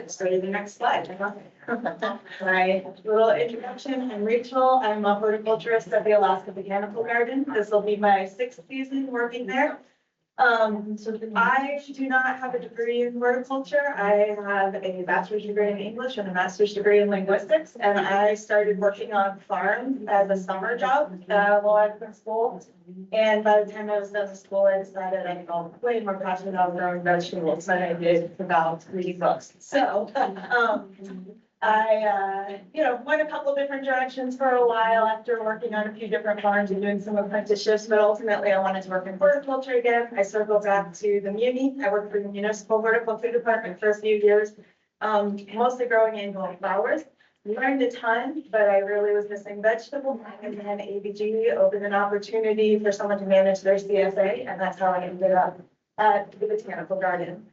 So the next slide. My little introduction. I'm Rachel. I'm a horticulturist at the Alaska Botanical Garden. This will be my 6th season working there. So I do not have a degree in horticulture. I have a bachelor's degree in English and a master's degree in linguistics. And I started working on farms as a summer job while I was in school. And by the time I was done with school, I decided I felt way more passionate about growing vegetables than I did about reading books. So I went a couple different directions for a while after working on a few different farms and doing some apprenticeships, but ultimately I wanted to work in horticulture again. I circled back to the Muni. I worked for the municipal horticulture department for a few years, mostly growing annual flowers. Learned a ton, but I really was missing vegetables. And then ABG opened an opportunity for someone to manage their CSA, and that's how I ended up at the Botanical Garden.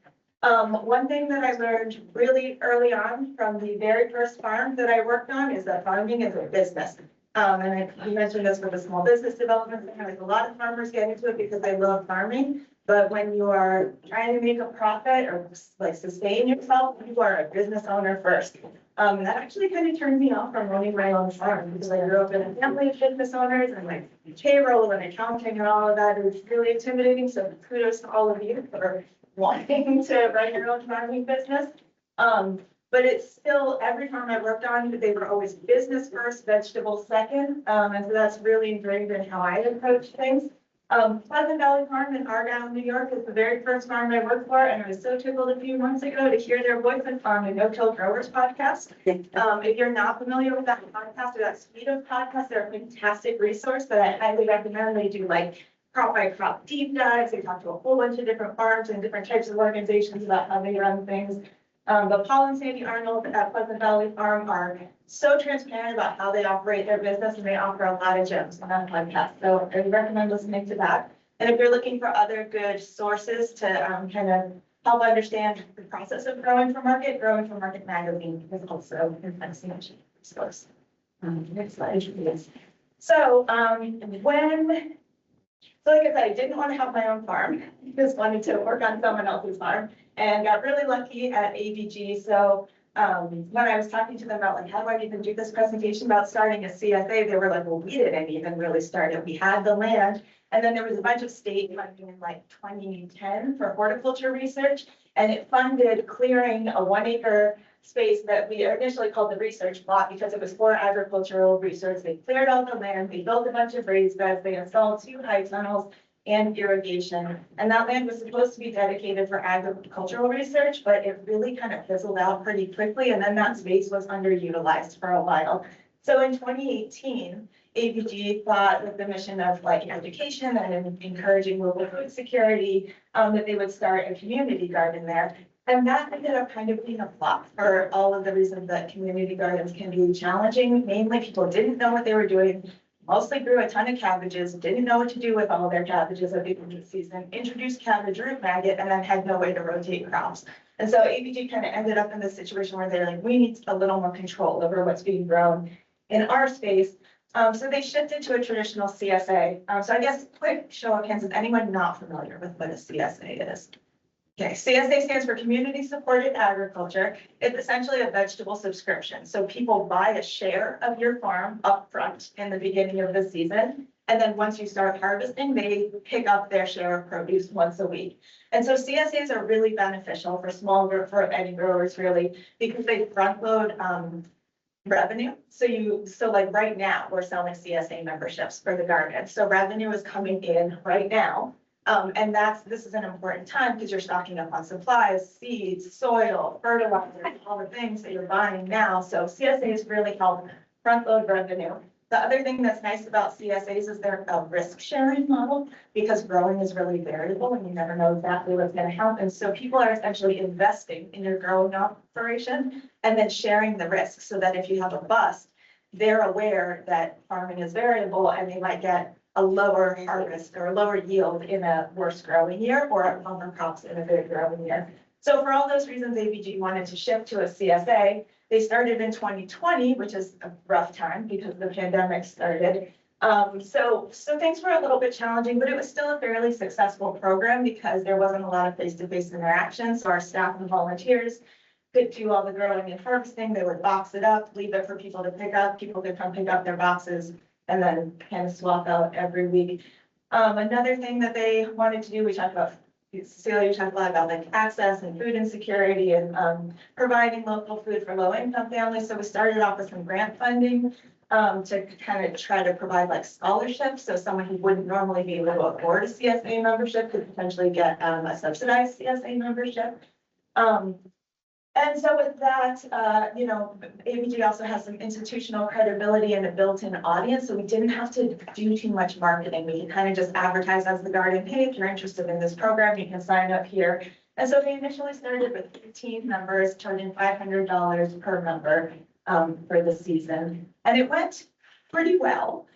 One thing that I learned really early on from the very first farm that I worked on is that farming is a business. You mentioned this with the small business development center. A lot of farmers get into it because they love farming, but when you are trying to make a profit or like sustain yourself, you are a business owner first. That actually kind of turned me off from running my own farm because I grew up in a family of business owners and like payroll and accounting and all of that. It was really intimidating. So kudos to all of you for wanting to run your own farming business. But it's still, every farm I worked on, they were always business first, vegetables second. And so that's really ingrained in how I approach things. Pleasant Valley Farm in Argyle, New York is the very first farm I worked for, and I was so tickled a few months ago to hear their Boyfriend Farm and No Till Growers podcast. If you're not familiar with that podcast or that suite of podcasts, they're a fantastic resource that I highly recommend. They do like crop by crop deep dives. They talk to a whole bunch of different farms and different types of organizations about how they run things. But Paul and Sandy Arnold at Pleasant Valley Farm are so transparent about how they operate their business, and they offer a lot of gems on that podcast. So I recommend listening to that. And if you're looking for other good sources to kind of help understand the process of Growing for Market magazine is also an excellent resource. Next slide, please. So like I said, I didn't want to have my own farm. I just wanted to work on someone else's farm and got really lucky at ABG. So when I was talking to them about like, how do I even do this presentation about starting a CSA, they were like, well, we didn't even really start it. We had the land. And then there was a bunch of state funding in like 2010 for horticulture research. And it funded clearing a 1 acre space that we initially called the research plot because it was for agricultural research. They cleared all the land, they built a bunch of raised beds, they installed 2 high tunnels and irrigation. And that land was supposed to be dedicated for agricultural research, but it really kind of fizzled out pretty quickly. And then that space was underutilized for a while. So in 2018, ABG thought with the mission of like education and encouraging local food security, that they would start a community garden there. And that ended up kind of being a flop for all of the reasons that community gardens can be challenging. Mainly people didn't know what they were doing, mostly grew a ton of cabbages, didn't know what to do with all their cabbages at the end of the season, introduced cabbage root maggot, and then had no way to rotate crops. And so ABG kind of ended up in this situation where they're like, we need a little more control over what's being grown in our space. So they shifted to a traditional CSA. So I guess quick show of hands, is anyone not familiar with what a CSA is? Okay, CSA stands for Community Supported Agriculture. It's essentially a vegetable subscription. So people buy a share of your farm upfront in the beginning of the season. And then once you start harvesting, they pick up their share of produce once a week. And so CSAs are really beneficial for any growers really, because they front load revenue. So like right now, we're selling CSA memberships for the garden. So revenue is coming in right now. And this is an important time because you're stocking up on supplies, seeds, soil, fertilizer, all the things that you're buying now. So CSAs really help front load revenue. The other thing that's nice about CSAs is they're a risk sharing model because growing is really variable and you never know exactly what's going to happen. So people are essentially investing in your growing operation and then sharing the risk so that if you have a bust, they're aware that farming is variable and they might get a lower harvest or a lower yield in a worse growing year or a bumper crops in a good growing year. So for all those reasons, ABG wanted to shift to a CSA. They started in 2020, which is a rough time because the pandemic started. So things were a little bit challenging, but it was still a fairly successful program because there wasn't a lot of face-to-face interaction. So our staff and volunteers could do all the growing and harvesting. They would box it up, leave it for people to pick up. People could come pick up their boxes and then kind of swap out every week. Another thing that they wanted to do, we talked about, Cecilia talked a lot about like access and food insecurity and providing local food for low income families. So we started off with some grant funding to kind of try to provide like scholarships. So someone who wouldn't normally be able to afford a CSA membership could potentially get a subsidized CSA membership. And so with that, ABG also has some institutional credibility and a built-in audience. So we didn't have to do too much marketing. We can kind of just advertise as the garden. Hey, if you're interested in this program, you can sign up here. And so we initially started with 15 members, charging $500 per member for the season. And it went pretty well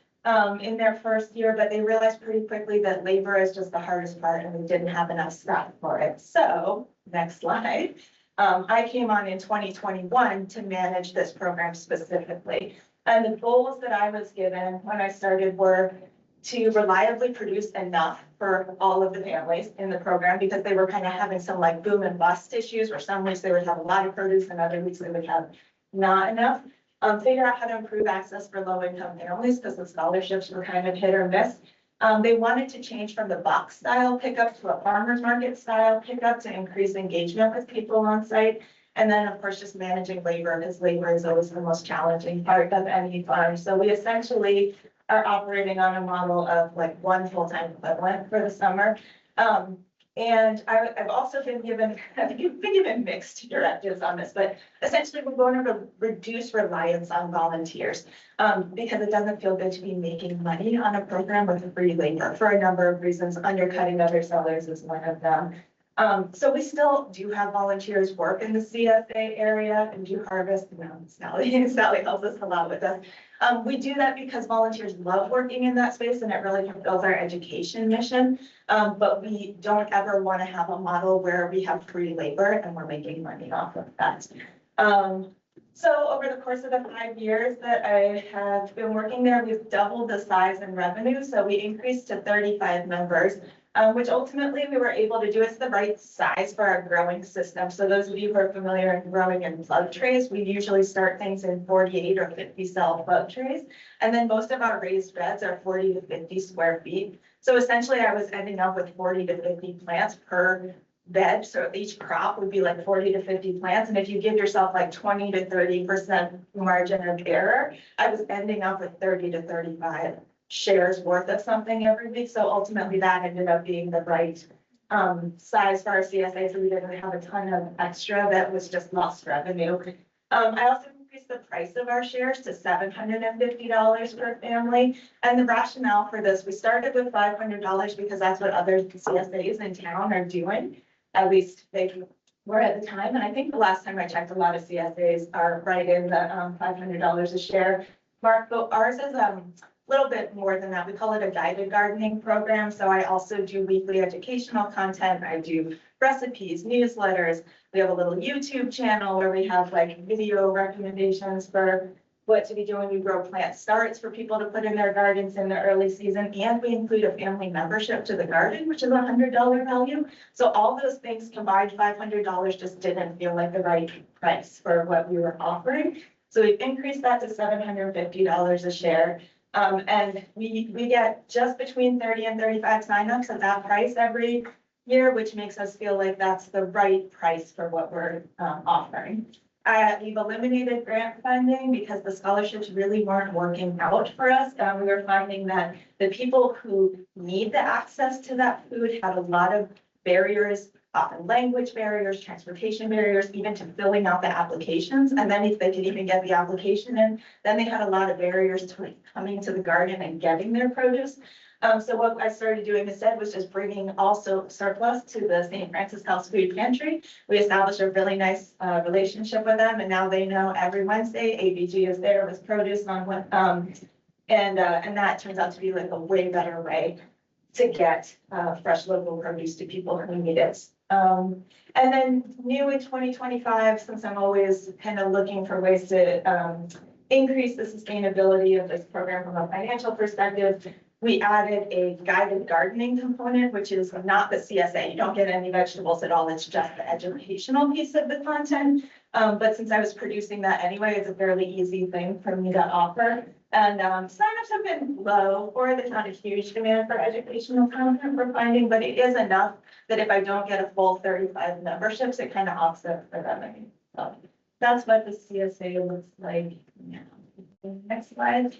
in their first year, but they realized pretty quickly that labor is just the hardest part and we didn't have enough staff for it. So next slide. I came on in 2021 to manage this program specifically. And the goals that I was given when I started were to reliably produce enough for all of the families in the program, because they were kind of having some like boom and bust issues where some weeks they would have a lot of produce and other weeks they would have not enough. Figure out how to improve access for low income families because the scholarships were kind of hit or miss. They wanted to change from the box style pickup to a farmer's market style pickup to increase engagement with people on site. And then of course, just managing labor, because labor is always the most challenging part of any farm. So we essentially are operating on a model of like one full-time equivalent for the summer. And I've also been given mixed directives on this, but essentially we're going to reduce reliance on volunteers because it doesn't feel good to be making money on a program with free labor for a number of reasons. Undercutting other sellers is one of them. So we still do have volunteers work in the CSA area and do harvest. Sally helps us a lot with this. We do that because volunteers love working in that space and it really fulfills our education mission. But we don't ever want to have a model where we have free labor and we're making money off of that. So over the course of the 5 years that I have been working there, we've doubled the size and revenue. So we increased to 35 members. Which ultimately we were able to do. It's the right size for our growing system. So those of you who are familiar in growing in plug trays, we usually start things in 48 or 50 cell plug trays. And then most of our raised beds are 40 to 50 square feet. So essentially I was ending up with 40 to 50 plants per bed. So each crop would be like 40 to 50 plants. And if you give yourself like 20 to 30% margin of error, I was ending up with 30 to 35 shares worth of something every week. So ultimately that ended up being the right size for our CSA. So we didn't have a ton of extra that was just lost revenue. I also increased the price of our shares to $750 per family. And the rationale for this, we started with $500 because that's what other CSAs in town are doing. At least they were at the time. And I think the last time I checked, a lot of CSAs are right in the $500 a share mark. But ours is little bit more than that. We call it a guided gardening program. So I also do weekly educational content. I do recipes, newsletters. We have a little YouTube channel where we have like video recommendations for what to be doing. We grow plant starts for people to put in their gardens in the early season. And we include a family membership to the garden, which is a $100 value. So all those things combined, $500 just didn't feel like the right price for what we were offering. So we've increased that to $750 a share. And we get just between 30 and 35 signups at that price every year, which makes us feel like that's the right price for what we're offering. We've eliminated grant funding because the scholarships really weren't working out for us. We were finding that the people who need the access to that food had a lot of barriers, often language barriers, transportation barriers, even to filling out the applications. And then if they could even get the application in, then they had a lot of barriers to like coming to the garden and getting their produce. So what I started doing instead was just bringing also surplus to the St. Francis House Food Pantry. We established a really nice relationship with them, and now they know every Wednesday ABG is there with produce on what, and that turns out to be like a way better way to get fresh local produce to people who need it. And then new in 2025, since I'm always kind of looking for ways to increase the sustainability of this program from a financial perspective, we added a guided gardening component, which is not the CSA. You don't get any vegetables at all. It's just the educational piece of the content. But since I was producing that anyway, it's a fairly easy thing for me to offer. And signups have been low, or there's not a huge demand for educational content we're finding, but it is enough that if I don't get a full 35 memberships, it kind of offsets the revenue. So that's what the CSA looks like now. Next slide.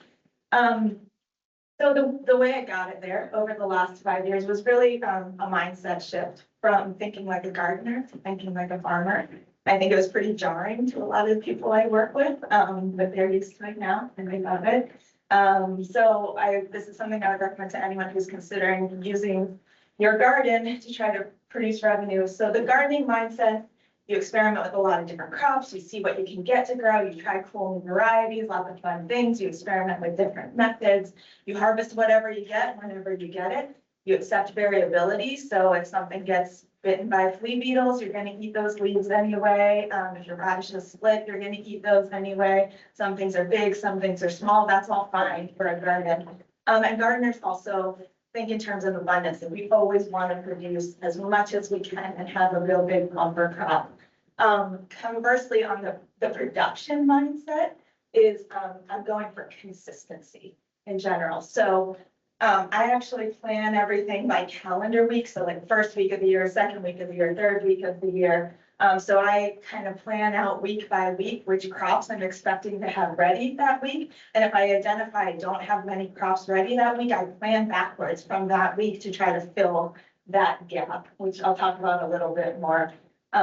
So the way I got it there over the last 5 years was really a mindset shift from thinking like a gardener to thinking like a farmer. I think it was pretty jarring to a lot of the people I work with, but they're used to it now and they love it. So this is something I would recommend to anyone who's considering using your garden to try to produce revenue. So the gardening mindset, you experiment with a lot of different crops, you see what you can get to grow, you try cool new varieties, lots of fun things, you experiment with different methods, you harvest whatever you get whenever you get it, you accept variability. So if something gets bitten by flea beetles, you're going to eat those leaves anyway. If your radish is split, you're going to eat those anyway. Some things are big, some things are small. That's all fine for a garden. And gardeners also think in terms of abundance, and we always want to produce as much as we can and have a real big bumper crop. Conversely, on the production mindset is I'm going for consistency in general. So I actually plan everything by calendar week. So like first week of the year, second week of the year, third week of the year. So I kind of plan out week by week which crops I'm expecting to have ready that week. And if I identify I don't have many crops ready that week, I plan backwards from that week to try to fill that gap, which I'll talk about a little bit more.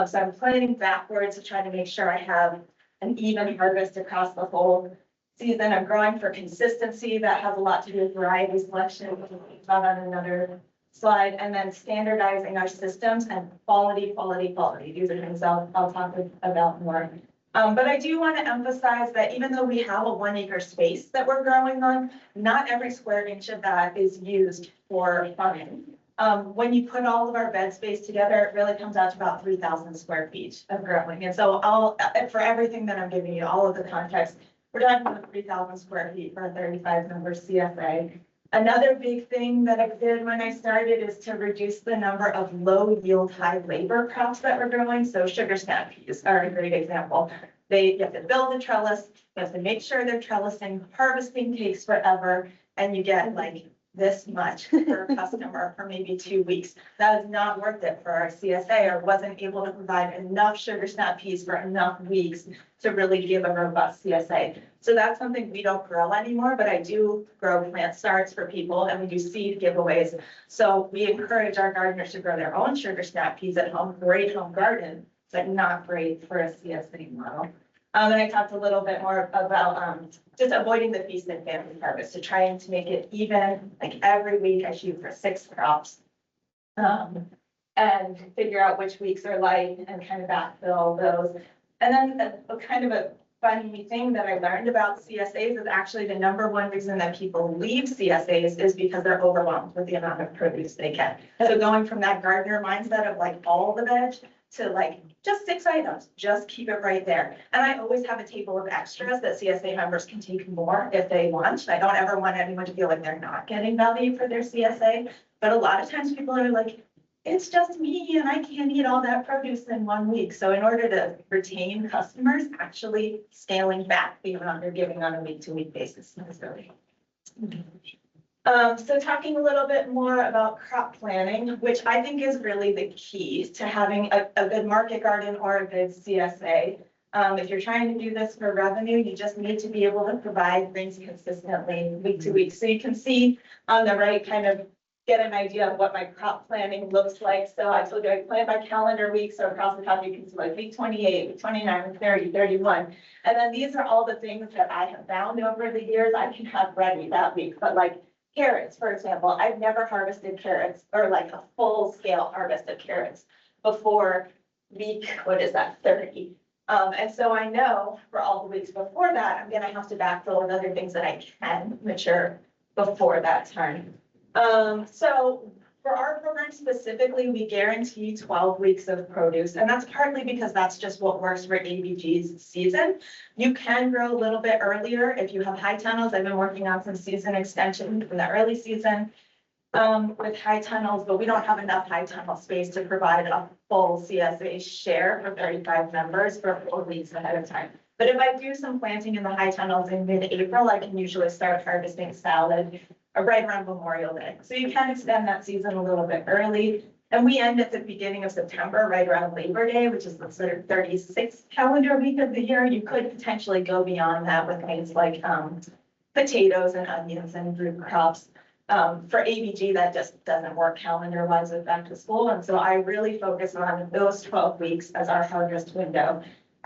So I'm planning backwards to try to make sure I have an even harvest across the whole season. I'm growing for consistency. That has a lot to do with variety selection, which we'll talk about on another slide, and then standardizing our systems and quality. These are things I'll talk about more. But I do want to emphasize that even though we have a 1 acre space that we're growing on, not every square inch of that is used for farming. When you put all of our bed space together, it really comes out to about 3,000 square feet of growing. And so for everything that I'm giving you, all of the context, we're talking about 3,000 square feet for a 35-member CSA. Another big thing that I did when I started is to reduce the number of low yield, high labor crops that we're growing. So sugar snap peas are a great example. You have to build a trellis, you have to make sure they're trellising, harvesting takes forever, and you get like this much per customer for maybe 2 weeks. That is not worth it for our CSA, or wasn't able to provide enough sugar snap peas for enough weeks to really give a robust CSA. So that's something we don't grow anymore, but I do grow plant starts for people, and we do seed giveaways. So we encourage our gardeners to grow their own sugar snap peas at home, great home garden, but not great for a CSA model. And I talked a little bit more about just avoiding the feast and family harvest, so trying to make it even. Like every week I shoot for 6 crops and figure out which weeks are light and kind of backfill those. And then a kind of a funny thing that I learned about CSAs is actually the #1 reason that people leave CSAs is because they're overwhelmed with the amount of produce they get. So going from that gardener mindset of like all the veg to like just 6 items, just keep it right there. And I always have a table of extras that CSA members can take more if they want. I don't ever want anyone to feel like they're not getting value for their CSA. But a lot of times people are like, it's just me and I can't eat all that produce in 1 week. So in order to retain customers, actually scaling back the amount they're giving on a week-to-week basis is really. So talking a little bit more about crop planning, which I think is really the key to having a good market garden or a good CSA. If you're trying to do this for revenue, you just need to be able to provide things consistently week to week. So you can see on the right, kind of get an idea of what my crop planning looks like. So I told you I plan by calendar week. So across the top, you can see like week 28, week 29, 30, 31. And then these are all the things that I have found over the years I can have ready that week. But like carrots, for example, I've never harvested carrots or like a full scale harvest of carrots before week, 30. And so I know for all the weeks before that, I'm going to have to backfill with other things that I can mature before that time. So For our program specifically, we guarantee 12 weeks of produce, and that's partly because that's just what works for ABG's season. You can grow a little bit earlier if you have high tunnels. I've been working on some season extension in the early season with high tunnels, but we don't have enough high tunnel space to provide a full CSA share for 35 members for 4 weeks ahead of time. But if I do some planting in the high tunnels in mid-April, I can usually start harvesting salad right around Memorial Day. So you can extend that season a little bit early. And we end at the beginning of September, right around Labor Day, which is the sort of 36th calendar week of the year. You could potentially go beyond that with things like potatoes and onions and root crops. For ABG, that just doesn't work calendar-wise with back to school. And so I really focus on those 12 weeks as our harvest window.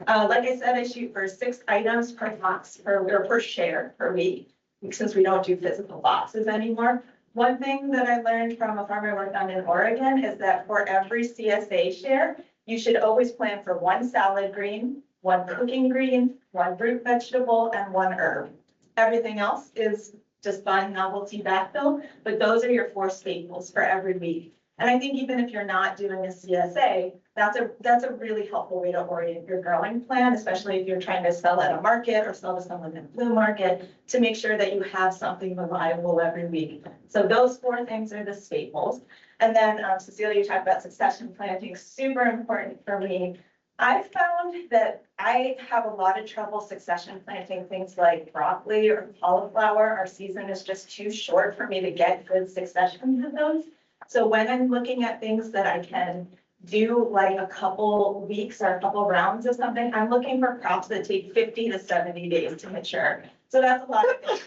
Like I said, I shoot for 6 items per box or per share per week, since we don't do physical boxes anymore. One thing that I learned from a farm I worked on in Oregon is that for every CSA share, you should always plan for 1 salad green, 1 cooking green, 1 root vegetable, and 1 herb. Everything else is just fun novelty backfill, but those are your 4 staples for every week. And I think even if you're not doing a CSA, that's a really helpful way to orient your growing plan, especially if you're trying to sell at a market or sell to someone in the blue market, to make sure that you have something reliable every week. So those 4 things are the staples. And then Cecilia, you talked about succession planting, super important for me. I found that I have a lot of trouble succession planting things like broccoli or cauliflower. Our season is just too short for me to get good successions of those. So when I'm looking at things that I can do like a couple weeks or a couple rounds of something, I'm looking for crops that take 50 to 70 days to mature. So that's a lot of things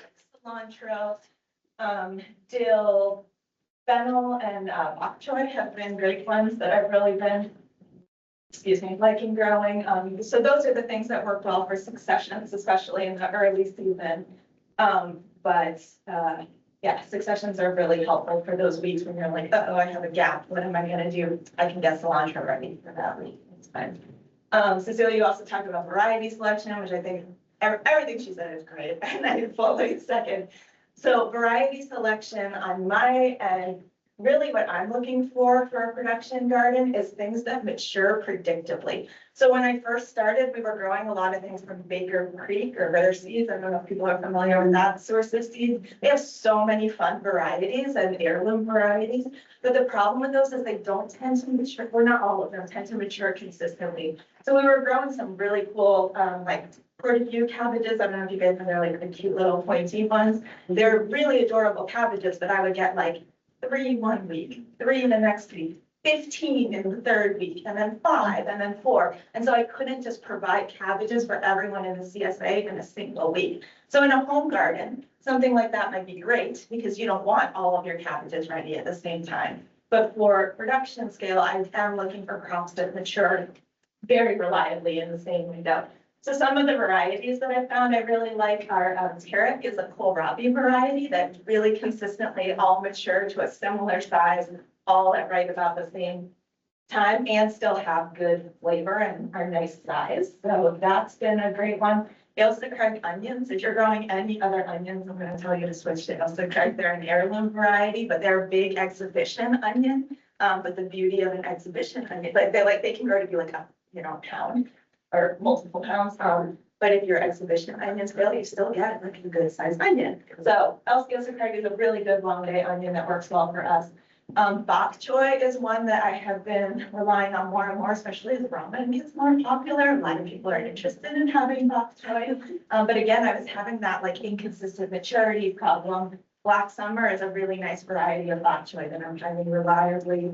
like cilantro, dill, fennel, and bok choy have been great ones that I've really been liking growing. So those are the things that work well for successions, especially in the early season. Yeah, successions are really helpful for those weeks when you're like, uh-oh, I have a gap. What am I going to do? I can get cilantro ready for that week. It's fine. Cecilia, you also talked about variety selection, which I think everything she said is great, and I fully second. So variety selection on my end, really what I'm looking for a production garden is things that mature predictably. So when I first started, we were growing a lot of things from Baker Creek or Ritter Seeds. I don't know if people are familiar with that source of seeds. They have so many fun varieties and heirloom varieties, but the problem with those is they don't tend to mature, well, not all of them tend to mature consistently. So we were growing some really cool, like Portobello cabbages. I don't know if you guys know, they're like the cute little pointy ones. They're really adorable cabbages, but I would get like 3 1 week, 3 in the next week, 15 in the 3rd week, and then 5, and then 4. And so I couldn't just provide cabbages for everyone in the CSA in a single week. So in a home garden, something like that might be great because you don't want all of your cabbages ready at the same time. But for production scale, I am looking for crops that mature very reliably in the same window. So some of the varieties that I found I really like are Tarek is a kohlrabi variety that really consistently all mature to a similar size, all at right about the same time, and still have good flavor and are nice size. So that's been a great one. Ailsa Craig onions. If you're growing any other onions, I'm going to tell you to switch to Ailsa Craig. They're an heirloom variety, but they're a big exhibition onion. But the beauty of an exhibition onion, they can grow to be like a pound or multiple pounds. But if your exhibition onions fail, you still get like a good sized onion. So Ailsa Craig is a really good long day onion that works well for us. Bok choy is one that I have been relying on more and more, especially as ramen gets more popular. A lot of people are interested in having bok choy. But again, I was having that like inconsistent maturity problem. Black Summer is a really nice variety of bok choy that I'm finding reliably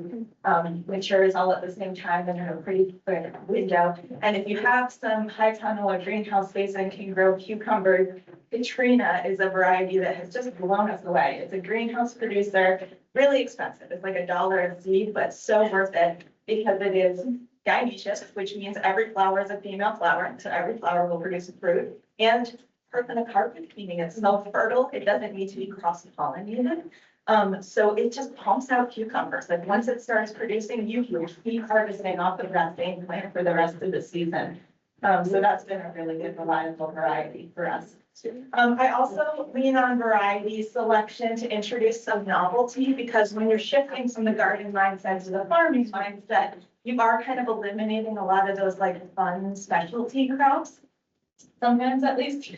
matures all at the same time and in a pretty quick window. And if you have some high tunnel or greenhouse space and can grow cucumbers, Katrina is a variety that has just blown us away. It's a greenhouse producer, really expensive. It's like $1 a seed, but so worth it because it is dioecious, which means every flower is a female flower. So every flower will produce a fruit. And parthenocarpic, meaning it's self-fertile. It doesn't need to be cross-pollinated. So it just pumps out cucumbers. Like once it starts producing, you can keep harvesting off of that same plant for the rest of the season. So that's been a really good reliable variety for us. I also lean on variety selection to introduce some novelty, because when you're shifting from the garden mindset to the farming mindset, you are kind of eliminating a lot of those like fun specialty crops, sometimes at least.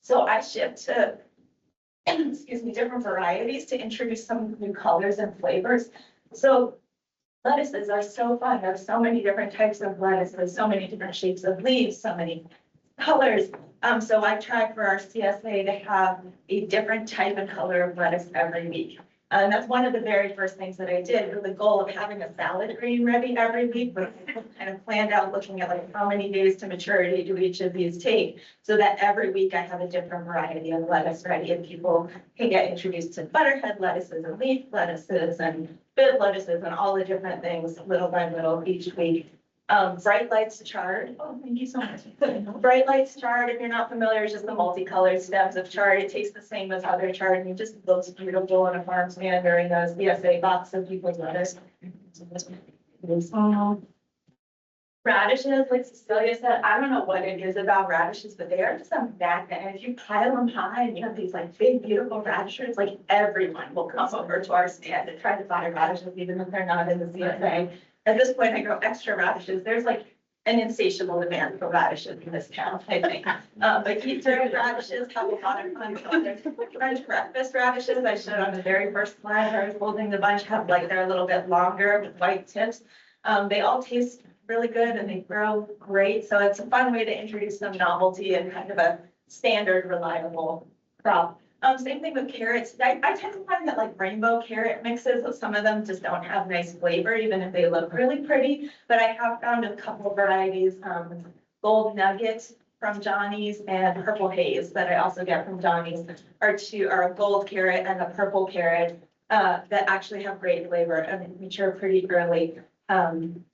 So I shift to, excuse me, different varieties to introduce some new colors and flavors. So lettuces are so fun. There's so many different types of lettuces, so many different shapes of leaves, so many colors. So I try for our CSA to have a different type and color of lettuce every week. And that's one of the very first things that I did, with the goal of having a salad green ready every week, but kind of planned out looking at like how many days to maturity do each of these take, so that every week I have a different variety of lettuce ready, and people can get introduced to butterhead lettuces and leaf lettuces and bit lettuces and all the different things little by little each week. Bright lights chard. Oh, thank you so much. Bright lights chard, if you're not familiar, is just the multicolored stems of chard. It tastes the same as other chard, and it just looks beautiful in a farm stand or in a CSA box of people's lettuce. Radishes, like Cecilia said, I don't know what it is about radishes, but they are just a magnet. And if you pile them high and you have these like big, beautiful radishes, like everyone will come over to our stand and try to buy radishes, even if they're not in the CSA. At this point, I grow extra radishes. There's like an insatiable demand for radishes in this town, I think. But Easter radishes have a lot of fun colors. French breakfast radishes, I showed on the very first slide, I was holding the bunch, have like, they're a little bit longer with white tips. They all taste really good and they grow great. So it's a fun way to introduce some novelty and kind of a standard reliable crop. Same thing with carrots. I tend to find that like rainbow carrot mixes, some of them just don't have nice flavor, even if they look really pretty. But I have found a couple of varieties, Gold Nugget from Johnny's and Purple Haze that I also get from Johnny's are a gold carrot and a purple carrot that actually have great flavor and mature pretty early.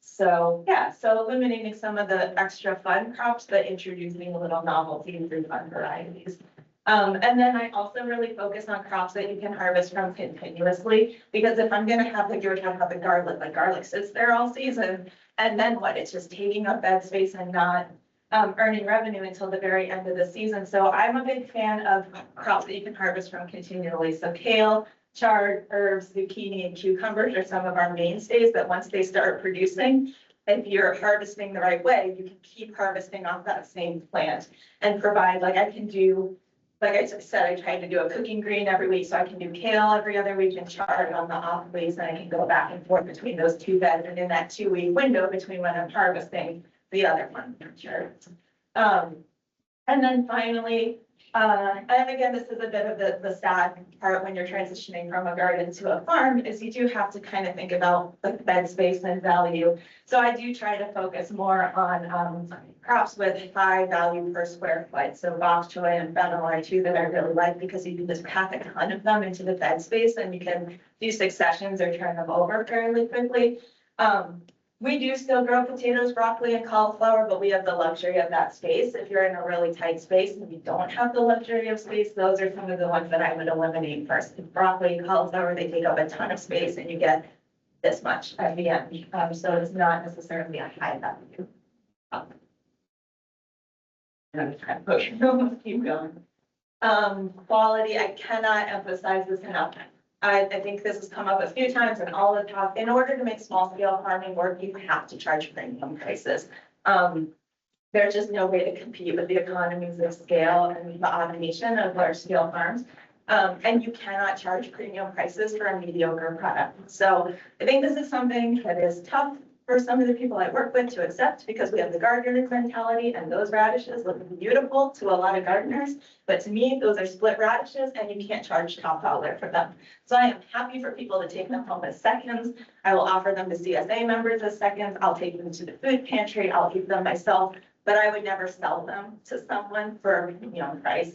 So yeah, so eliminating some of the extra fun crops, but introducing a little novelty through fun varieties. And then I also really focus on crops that you can harvest from continuously, because if I'm gonna have, like you were talking about the garlic sits there all season, and then what, it's just taking up bed space and not earning revenue until the very end of the season. So I'm a big fan of crops that you can harvest from continually. So kale, chard, herbs, zucchini, and cucumbers are some of our mainstays that once they start producing, if you're harvesting the right way, you can keep harvesting off that same plant and provide, like I can do, like I said, I try to do a cooking green every week, so I can do kale every other week and chard on the off weeks, and I can go back and forth between those two beds, and in that 2-week window between when I'm harvesting the other one, sure. And then finally, and again, this is a bit of the sad part when you're transitioning from a garden to a farm, is you do have to kind of think about the bed space and value. So I do try to focus more on crops with high value per square foot. So bok choy and fennel are two that I really like, because you can just pack a ton of them into the bed space and you can do successions or turn them over fairly quickly. We do still grow potatoes, broccoli, and cauliflower, but we have the luxury of that space. If you're in a really tight space and you don't have the luxury of space, those are some of the ones that I would eliminate first. Broccoli and cauliflower, they take up a ton of space and you get this much at the end. So it's not necessarily a high value. I'm trying to push, keep going. Quality, I cannot emphasize this enough. I think this has come up a few times in all the talk. In order to make small scale farming work, you have to charge premium prices. There's just no way to compete with the economies of scale and the automation of large scale farms. And you cannot charge premium prices for a mediocre product. So I think this is something that is tough for some of the people I work with to accept, because we have the gardener's mentality, and those radishes look beautiful to a lot of gardeners. But to me, those are split radishes and you can't charge top dollar for them. So I am happy for people to take them home as seconds. I will offer them to CSA members as seconds. I'll take them to the food pantry. I'll eat them myself, but I would never sell them to someone for a premium price.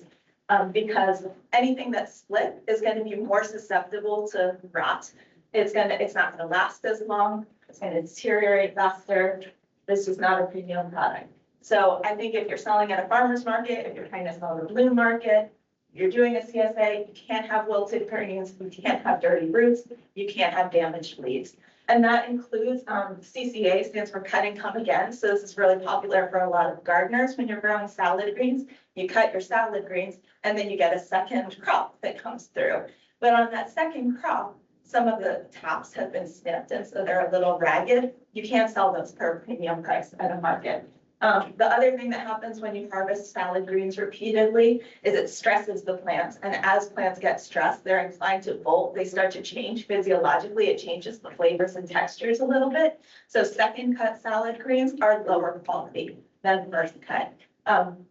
Because anything that's split is going to be more susceptible to rot. It's not going to last as long. It's going to deteriorate faster. This is not a premium product. So I think if you're selling at a farmer's market, if you're trying to sell at a blue market, you're doing a CSA, you can't have wilted greens, you can't have dirty roots, you can't have damaged leaves. And that includes CCA, stands for cut and come again. So this is really popular for a lot of gardeners. When you're growing salad greens, you cut your salad greens and then you get a second crop that comes through. But on that second crop, some of the tops have been snipped and so they're a little ragged. You can't sell those for a premium price at a market. The other thing that happens when you harvest salad greens repeatedly is it stresses the plants. And as plants get stressed, they're inclined to bolt. They start to change physiologically. It changes the flavors and textures a little bit. So second cut salad greens are lower quality than first cut.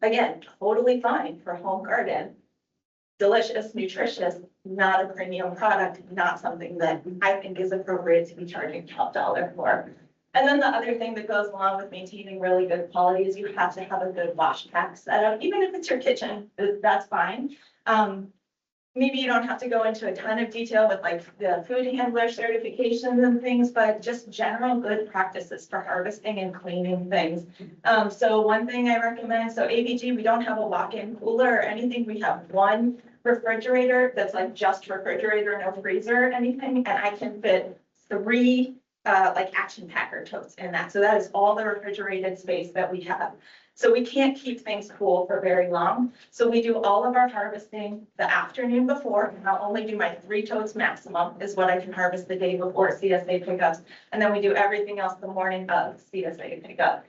Again, totally fine for home garden. Delicious, nutritious, not a premium product, not something that I think is appropriate to be charging top dollar for. And then the other thing that goes along with maintaining really good quality is you have to have a good wash pack setup, even if it's your kitchen, that's fine. Maybe you don't have to go into a ton of detail with like the food handler certifications and things, but just general good practices for harvesting and cleaning things. So one thing I recommend, so ABG, we don't have a walk-in cooler or anything. We have one refrigerator that's like just refrigerator, no freezer or anything, and I can fit 3 like action packer totes in that. So that is all the refrigerated space that we have. So we can't keep things cool for very long. So we do all of our harvesting the afternoon before, and I'll only do my 3 totes maximum is what I can harvest the day before CSA pickups. And then we do everything else the morning of CSA pickup.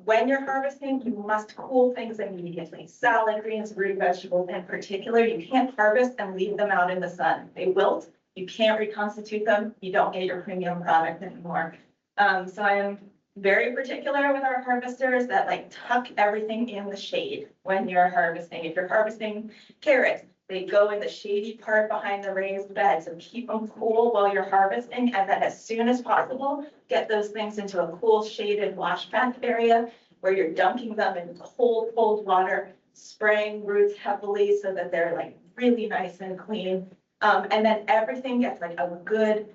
When you're harvesting, you must cool things immediately. Salad greens, root vegetables in particular, you can't harvest and leave them out in the sun. They wilt. You can't reconstitute them. You don't get your premium product anymore. So I am very particular with our harvesters that like tuck everything in the shade when you're harvesting. If you're harvesting carrots, they go in the shady part behind the raised beds and keep them cool while you're harvesting. And then as soon as possible, get those things into a cool shaded wash pack area where you're dunking them in cold, cold water, spraying roots heavily so that they're like really nice and clean. And then everything gets like a good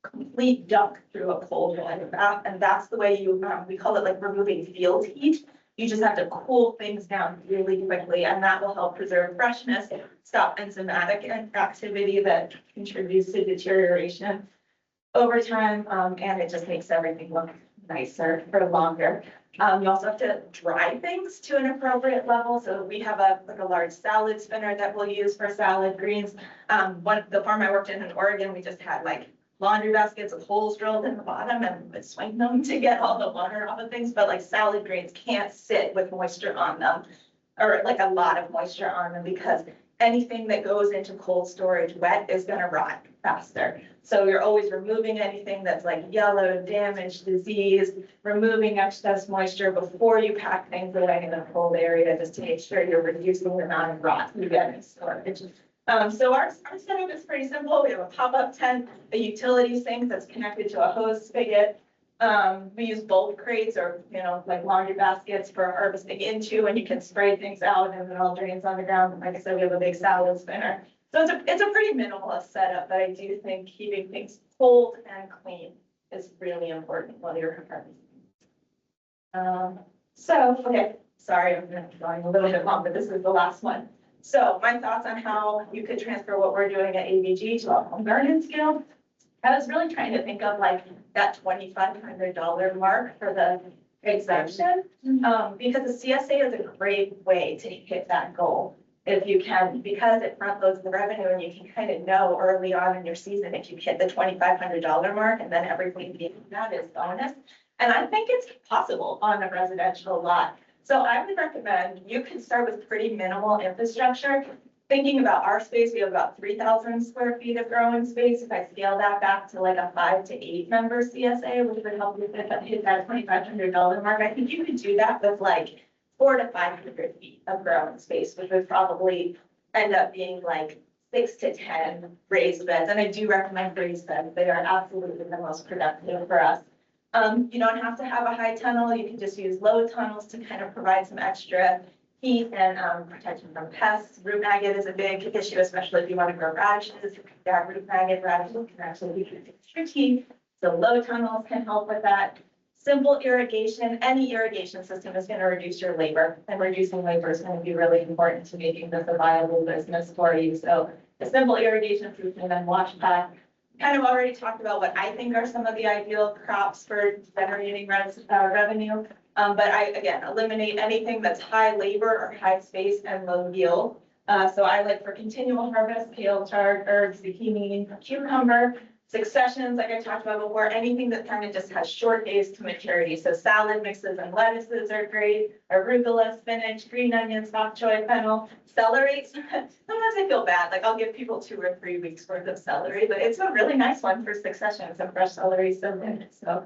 complete dunk through a cold water bath. And that's the way you, we call it like removing field heat. You just have to cool things down really quickly, and that will help preserve freshness, stop enzymatic activity that contributes to deterioration over time, and it just makes everything look nicer for longer. You also have to dry things to an appropriate level. So we have like a large salad spinner that we'll use for salad greens. The farm I worked in Oregon, we just had like laundry baskets with holes drilled in the bottom and we would swing them to get all the water off of things. But like salad greens can't sit with moisture on them, or like a lot of moisture on them, because anything that goes into cold storage wet is going to rot faster. So you're always removing anything that's like yellow, damaged, diseased, removing excess moisture before you pack things away in a cold area, just to make sure you're reducing the amount of rot you get in storage. So our setup is pretty simple. We have a pop-up tent, a utility sink that's connected to a hose spigot. We use bulk crates or, like laundry baskets for harvesting into, and you can spray things out and it all drains on the ground. Like I said, we have a big salad spinner. So it's a pretty minimalist setup, but I do think keeping things cold and clean is really important while you're harvesting. Okay, sorry, I'm going a little bit long, but this is the last one. So my thoughts on how you could transfer what we're doing at ABG to a home garden scale. I was really trying to think of like that $2,500 mark for the exemption, because the CSA is a great way to hit that goal if you can, because it front loads the revenue and you can kind of know early on in your season if you hit the $2,500 mark, and then everything beyond that is bonus. And I think it's possible on a residential lot. So I would recommend you can start with pretty minimal infrastructure. Thinking about our space, we have about 3,000 square feet of growing space. If I scale that back to like a 5 to 8 member CSA, which would help you hit that $2,500 mark, I think you could do that with like 400 to 500 feet of growing space, which would probably end up being like 6 to 10 raised beds. And I do recommend raised beds. They are absolutely the most productive for us. You don't have to have a high tunnel. You can just use low tunnels to kind of provide some extra heat and protection from pests. Root maggot is a big issue, especially if you want to grow radishes. Yeah, root maggot radishes can actually be tricky. So low tunnels can help with that. simple irrigation, any irrigation system is gonna reduce your labor, and reducing labor is gonna be really important to making this a viable business for you. So a simple irrigation system and then wash pack. Kind of already talked about what I think are some of the ideal crops for generating revenue. But again, eliminate anything that's high labor or high space and low yield. So I like for continual harvest, kale, chard, herbs, zucchini, cucumber, successions, like I talked about before, anything that kind of just has short days to maturity. So salad mixes and lettuces are great, arugula, spinach, green onions, bok choy, fennel, celery. Sometimes I feel bad, like I'll give people 2 or 3 weeks worth of celery, but it's a really nice one for succession. So fresh celery, so good. So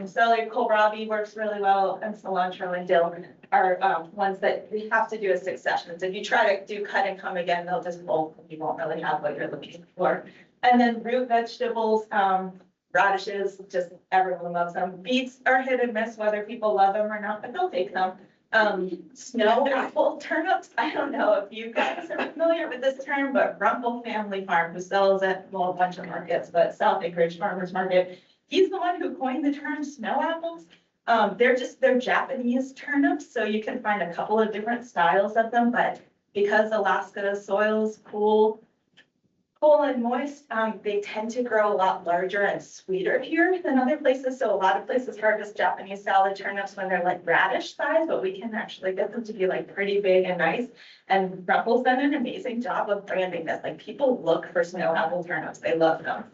celery, kohlrabi works really well, and cilantro and dill are ones that we have to do a succession. So if you try to do cut and come again, they'll just bolt. You won't really have what you're looking for. And then root vegetables, radishes, just everyone loves them. Beets are hit and miss whether people love them or not, but they'll take them. Snow apple turnips, I don't know if you guys are familiar with this term, but Rumpel Family Farm, who sells at well, a bunch of markets, but South Acreage Farmers Market, he's the one who coined the term snow apples. They're Japanese turnips, so you can find a couple of different styles of them, but because Alaska's soil is cool and moist, they tend to grow a lot larger and sweeter here than other places. So a lot of places harvest Japanese salad turnips when they're like radish size, but we can actually get them to be like pretty big and nice. And Rumpel's done an amazing job of branding this. Like people look for snow apple turnips, they love them.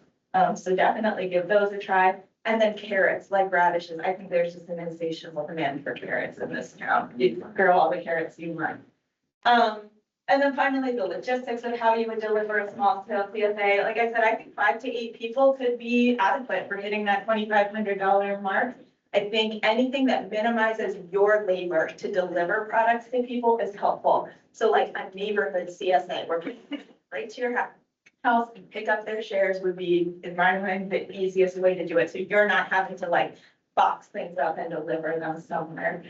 So definitely give those a try. And then carrots, like radishes. I think there's just an insatiable demand for carrots in this town. You grow all the carrots you want. And then finally, the logistics of how you would deliver a small scale CSA. Like I said, I think 5 to 8 people could be adequate for hitting that $2,500 mark. I think anything that minimizes your labor to deliver products to people is helpful. So like a neighborhood CSA where people right to your house and pick up their shares would be, in my mind, the easiest way to do it. So you're not having to like box things up and deliver them somewhere.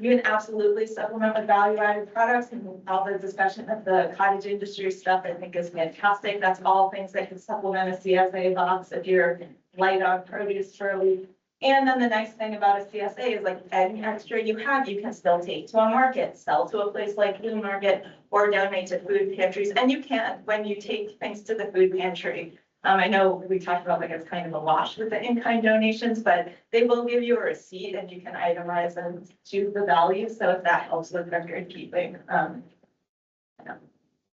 You can absolutely supplement with value-added products, and all the discussion of the cottage industry stuff I think is fantastic. That's all things that can supplement a CSA box if you're light on produce for a week. And then the nice thing about a CSA is like any extra you have, you can still take to a market, sell to a place like Blue Market, or donate to food pantries. And you can when you take things to the food pantry. I know we talked about like it's kind of a wash with the in-kind donations, but they will give you a receipt and you can itemize and choose the value. So if that helps with record keeping,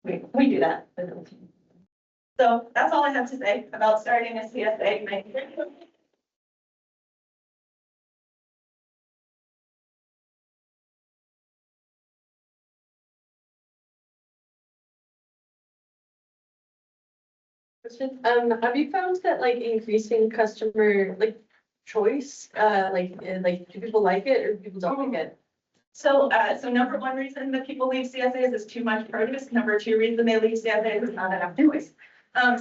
we do that. So that's all I have to say about starting a CSA. Have you found that like increasing customer like choice, do people like it or people don't like it? So number one reason that people leave CSAs is too much produce. Number two reason they leave CSAs is not enough choice.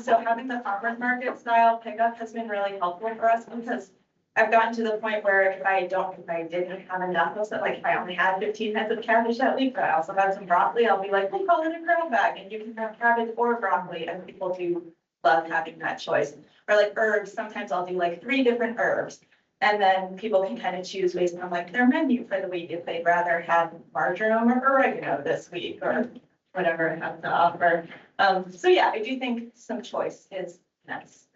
So having the farmers market style pickup has been really helpful for us because I've gotten to the point where if I didn't have enough of it, like if I only had 15 heads of cabbage that week, but I also had some broccoli, I'll be like, we call it a grab bag and you can have cabbage or broccoli, and people do love having that choice. Or like herbs, sometimes I'll do like 3 different herbs. And then people can kind of choose based on like their menu for the week, if they'd rather have marjoram or oregano this week or whatever it has to offer. So yeah, I do think some choice is nice.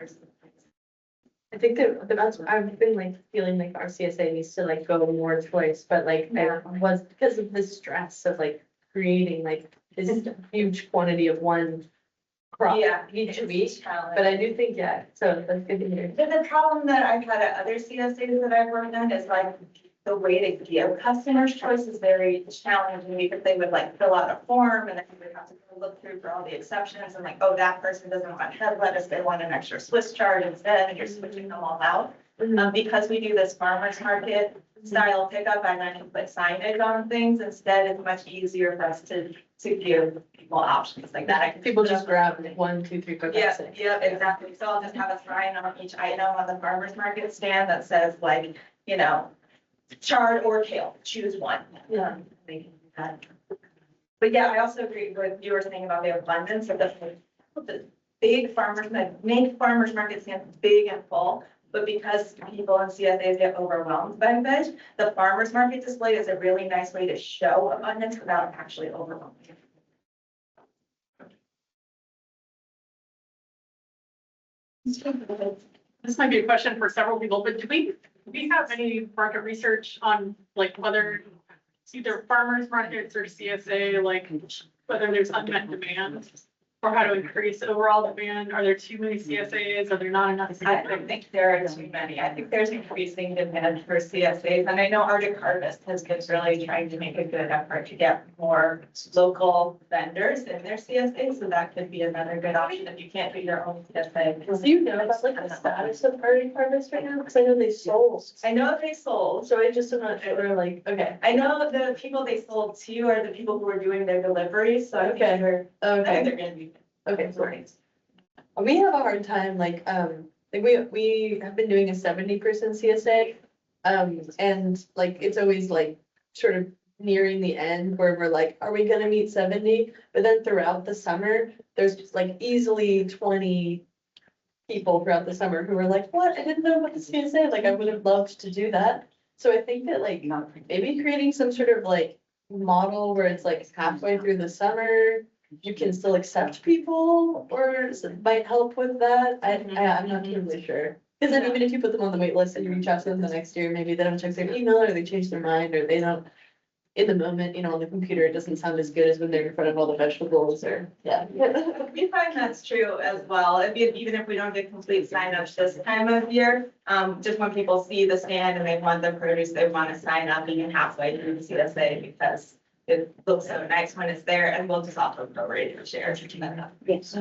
I think that's, I've been like feeling like our CSA needs to like go more choice, but like Yeah. I was because of the stress of like creating like this huge quantity of one crop each week. But I do think, so that's good to hear. But the problem that I've had at other CSAs that I've worked on is like the way to give customers choice is very challenging because they would like fill out a form and then you would have to go look through for all the exceptions and like, oh, that person doesn't want head lettuce, they want an extra Swiss chard instead, and you're switching them all out. Because we do this farmers market style pickup, and I can put signage on things instead, it's much easier for us to give people options like that. I can People just grab 1, 2, 3, 4, 5, 6. Yeah, exactly. So I'll just have a sign on each item on the farmer's market stand that says like, you know, chard or kale, choose one. Yeah. But yeah, I also agree with you were saying about the abundance of the big farmers, that make farmers market stands big and full, but because people in CSAs get overwhelmed by veg, the farmer's market display is a really nice way to show abundance without actually overwhelming. This might be a question for several people, but do we have any market research on like whether it's either farmers markets or CSA, like whether there's unmet demand? Or how to increase overall demand? Are there too many CSAs? Are there not enough? I don't think there are too many. I think there's increasing demand for CSAs, and I know Arctic Harvest has been really trying to make a good effort to get more local vendors in their CSA, so that could be another good option if you can't do your own CSA. Do you know about like the status of Arctic Harvest right now? Because I know they sold. I know that they sold. So I just am not sure, like, okay. I know the people they sold to are the people who are doing their deliveries, so I think Okay. they're, I think Okay, they're gonna be. okay, sorry. We have a hard time, like we have been doing a 70% CSA. And like, it's always like sort of nearing the end where we're like, are we gonna meet 70? But then throughout the summer, there's just like easily 20 people throughout the summer who were like, what? I didn't know what the CSA is. Like, I would have loved to do that. So I think that like maybe creating some sort of like model where it's like halfway through the summer, you can still accept people, or it might help with that. I'm not totally sure. Because then even if you put them on the wait list and you reach out to them the next year, maybe they don't check their email, or they change their mind, or they don't, in the moment, on the computer, it doesn't sound as good as when they're in front of all the vegetables, or, yeah. We find that's true as well. Even if we don't get complete signups this time of year, just when people see the stand and they want the produce, they want to sign up even halfway through the CSA because it looks so nice when it's there, and we'll just offer prorated shares to that. Yes.